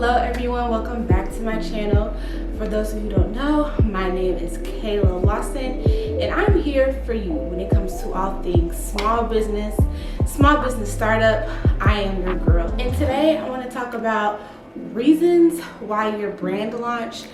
Hello everyone, welcome back to my channel. For those of you who don't know, my name is Kailah Lawson, and I'm here for you when it comes to all things small business startup. I am your girl, and today I want to talk about reasons why your brand launch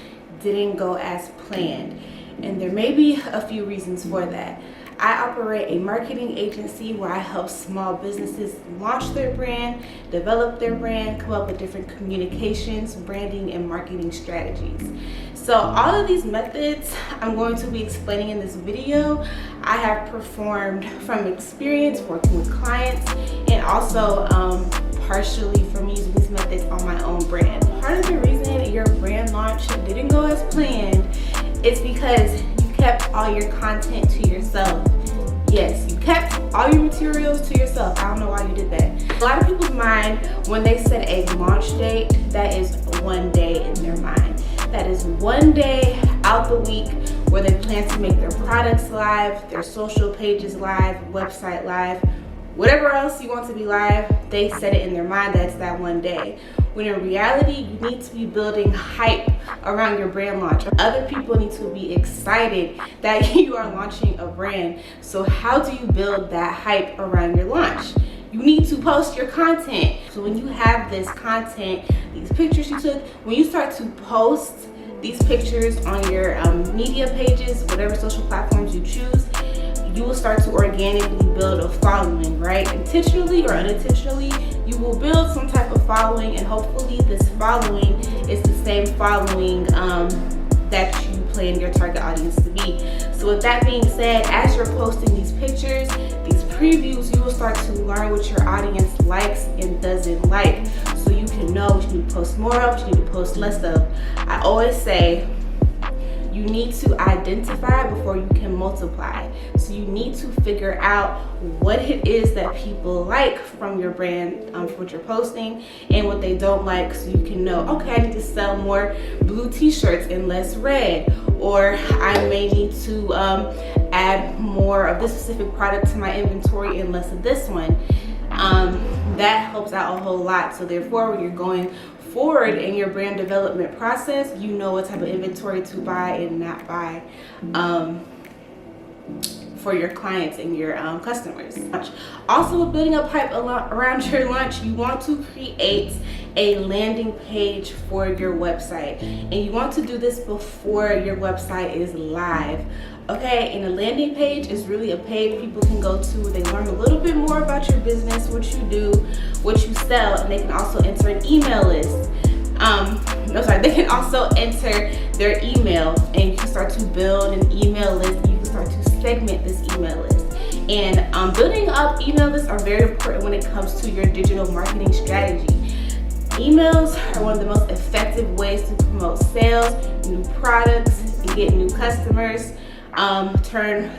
didn't go as planned. And there may be a few reasons for that. I operate a marketing agency where I help small businesses launch their brand, develop their brand, come up with different communications, branding, and marketing strategies. So all of these methods I'm going to be explaining in this video. I have performed from experience working with clients, and also partially from using these methods on my own brand. Part of the reason your brand launch didn't go as planned is because you kept all your content to yourself. Yes, you kept all your materials to yourself. I don't know why you did that. A lot of people's mind, when they set a launch date, that is one day in their mind. That is one day out the week where they plan to make their products live, their social pages live, website live, whatever else you want to be live, they set it in their mind that's that one day. When in reality, you need to be building hype around your brand launch. Other people need to be excited that you are launching a brand. So how do you build that hype around your launch? You need to post your content. So when you have this content, these pictures you took, when you start to post these pictures on your media pages, whatever social platforms you choose, you will start to organically build a following, right? Intentionally or unintentionally, you will build some type of following, and hopefully this following is the same following that you plan your target audience to be. So with that being said, as you're posting these pictures, these previews, you will start to learn what your audience likes and doesn't like, so you can know what you need to post more of, what you need to post less of. I always say, you need to identify before you can multiply. So you need to figure out what it is that people like from your brand, from what you're posting, and what they don't like, so you can know, okay, I need to sell more blue t-shirts and less red, or I may need to add more of this specific product to my inventory and less of this one. That helps out a whole lot. So therefore, when you're going forward in your brand development process, you know what type of inventory to buy and not buy for your clients and your customers. Also, with building up hype around your launch, you want to create a landing page for your website, and you want to do this before your website is live. Okay, and a landing page is really a page people can go to where they learn a little bit more about your business, what you do, what you sell, and they can also enter an email list. They can also enter their email, and you can start to build an email list. You can start to segment this email list. And building up email lists are very important when it comes to your digital marketing strategy. Emails are one of the most effective ways to promote sales, new products, and get new customers. Turn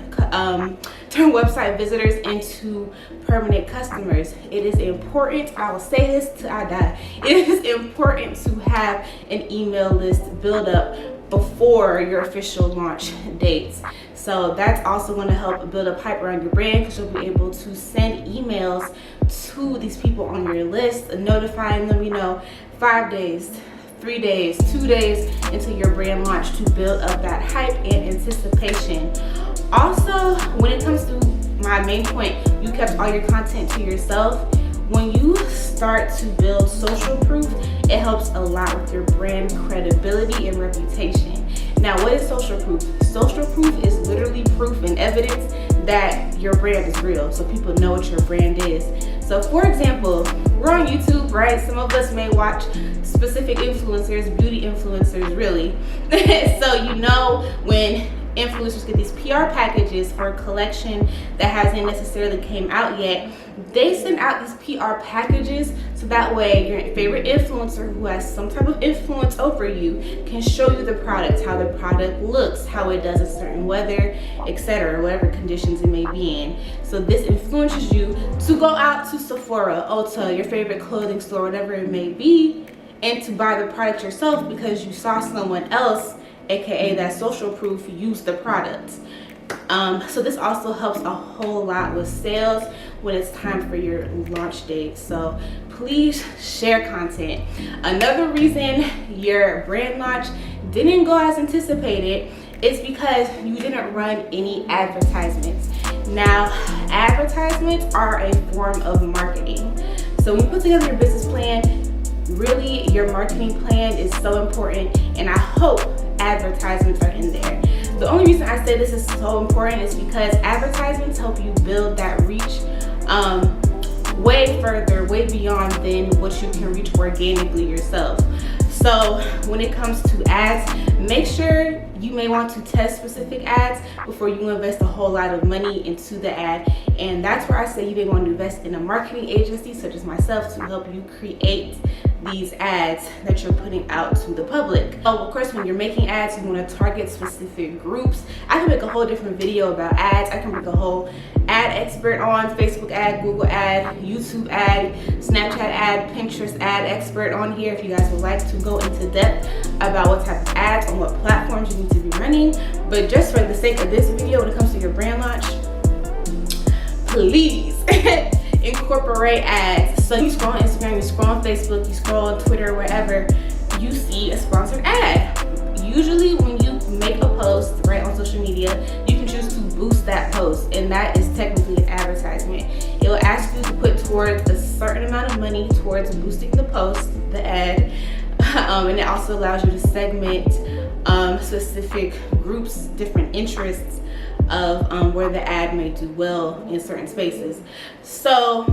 website visitors into permanent customers. It is important, I will say this till I die, it is important to have an email list build up before your official launch dates. So that's also going to help build up hype around your brand, because you'll be able to send emails to these people on your list, notifying them, 5 days, 3 days, 2 days into your brand launch, to build up that hype and anticipation. Also, when it comes to my main point, you kept all your content to yourself. When you start to build social proof, it helps a lot with your brand credibility and reputation. Now, what is social proof? Social proof is literally proof and evidence that your brand is real, so people know what your brand is. So for example, we're on YouTube, right? Some of us may watch specific influencers, beauty influencers really. So when influencers get these PR packages for a collection that hasn't necessarily came out yet, they send out these PR packages so that way your favorite influencer who has some type of influence over you can show you the product, how the product looks, how it does in certain weather, etc., whatever conditions it may be in. So this influences you to go out to Sephora, Ulta, your favorite clothing store, whatever it may be, and to buy the product yourself because you saw someone else, aka that social proof, use the product. So this also helps a whole lot with sales when it's time for your launch date. So please share content. Another reason your brand launch didn't go as anticipated is because you didn't run any advertisements. Now, advertisements are a form of marketing. So when you put together your business plan, really your marketing plan is so important, and I hope advertisements are in there. The only reason I say this is so important is because advertisements help you build that reach way further, way beyond than what you can reach organically yourself. So when it comes to ads, make sure you may want to test specific ads before you invest a whole lot of money into the ad. And that's where I say you may want to invest in a marketing agency such as myself to help you create these ads that you're putting out to the public. Oh, of course, when you're making ads, you want to target specific groups. I can make a whole different video about ads. I can make a whole ad expert on Facebook ad, Google ad, YouTube ad, Snapchat ad, Pinterest ad expert on here if you guys would like to go into depth about what type of ads on what platforms you need to be running. But just for the sake of this video, when it comes to your brand launch, please incorporate ads. So you scroll on Instagram, you scroll on Facebook, you scroll on Twitter, wherever, you see a sponsored ad. Usually when you make a post right on social media, you can choose to boost that post, and that is technically an advertisement. It will ask you to put towards a certain amount of money towards boosting the post, the ad, and it also allows you to segment specific groups, different interests of where the ad may do well in certain spaces. So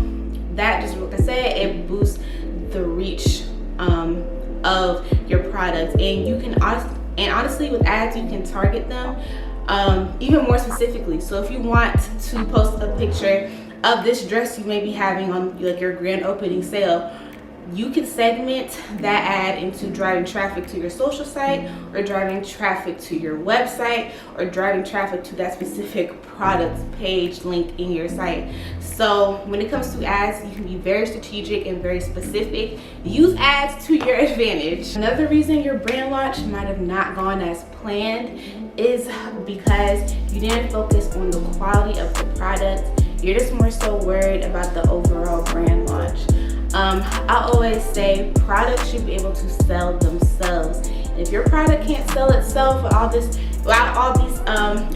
that, just like I said, it boosts the reach of your product, and you can honestly with ads you can target them even more specifically. So if you want to post a picture of this dress you may be having on like your grand opening sale, you can segment that ad into driving traffic to your social site, or driving traffic to your website, or driving traffic to that specific product page link in your site. So when it comes to ads, you can be very strategic and very specific. Use ads to your advantage. Another reason your brand launch might have not gone as planned is because you didn't focus on the quality of the product. You're just more so worried about the overall brand launch. I always say products should be able to sell themselves. If your product can't sell itself with all these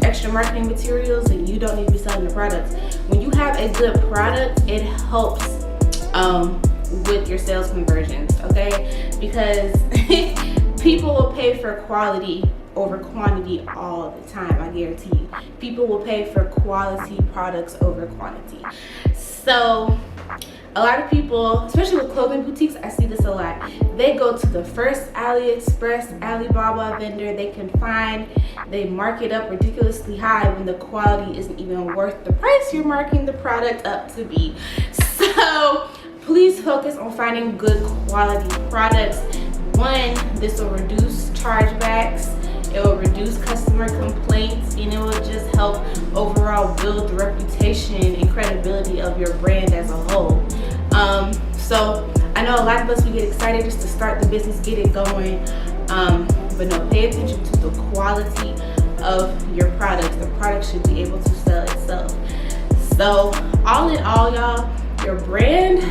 extra marketing materials, then you don't need to be selling the products. When you have a good product, it helps with your sales conversions, okay? Because people will pay for quality over quantity all the time, I guarantee you. People will pay for quality products over quantity. So a lot of people, especially with clothing boutiques, I see this a lot. They go to the first AliExpress, Alibaba vendor they can find. They mark it up ridiculously high when the quality isn't even worth the price you're marking the product up to be. So please focus on finding good quality products. One, this will reduce chargebacks, it will reduce customer complaints, and it will just help overall build the reputation and credibility of your brand as a whole. So I know a lot of us, we get excited just to start the business, get it going, but no, pay attention to the quality of your products. The product should be able to sell itself. So all in all, y'all, your brand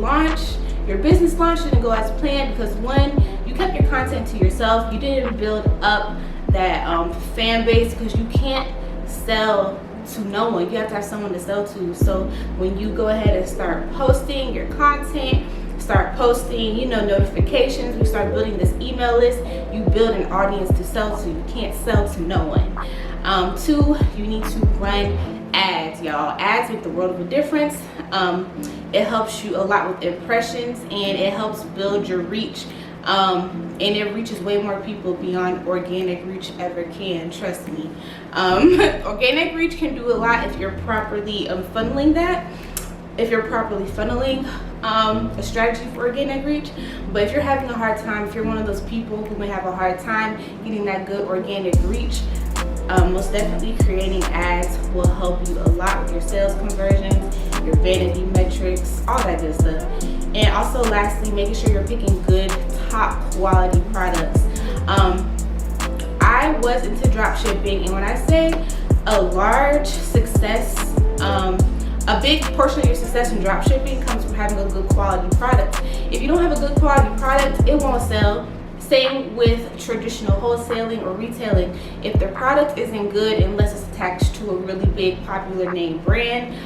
launch, your business launch didn't go as planned because one, you kept your content to yourself. You didn't build up that fan base, because you can't sell to no one. You have to have someone to sell to. So when you go ahead and start posting your content, start posting, notifications, you start building this email list, you build an audience to sell to. You can't sell to no one. Two, you need to run ads, y'all. Ads make the world of a difference. It helps you a lot with impressions, and it helps build your reach. And it reaches way more people beyond organic reach ever can, trust me. Organic reach can do a lot if you're properly funneling that, if you're properly funneling a strategy for organic reach. But if you're having a hard time, if you're one of those people who may have a hard time getting that good organic reach, most definitely creating ads will help you a lot with your sales conversions, your vanity metrics, all that good stuff. And also lastly, making sure you're picking good, top quality products. I was into drop shipping, and when I say a large success A big portion of your success in drop shipping comes from having a good quality product. If you don't have a good quality product, it won't sell. Same with traditional wholesaling or retailing. If the product isn't good, unless it's attached to a really big popular name brand,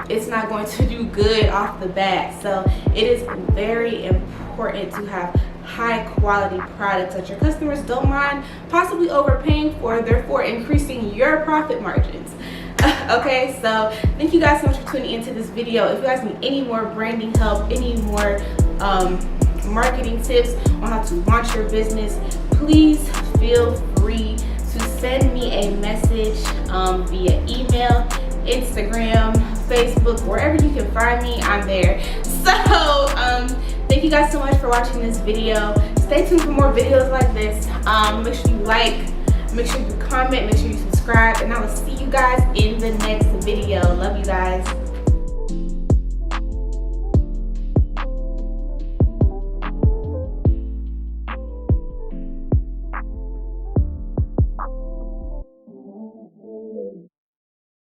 it's not going to do good off the bat. So it is very important to have high quality products that your customers don't mind possibly overpaying for, therefore increasing your profit margins. Okay, so thank you guys so much for tuning into this video. If you guys need any more branding help, any more marketing tips on how to launch your business, please feel free to send me a message via email, Instagram, Facebook, wherever you can find me, I'm there. So thank you guys so much for watching this video. Stay tuned for more videos like this. Make sure you like, make sure you comment, make sure you subscribe, and I will see you guys in the next video. Love you guys.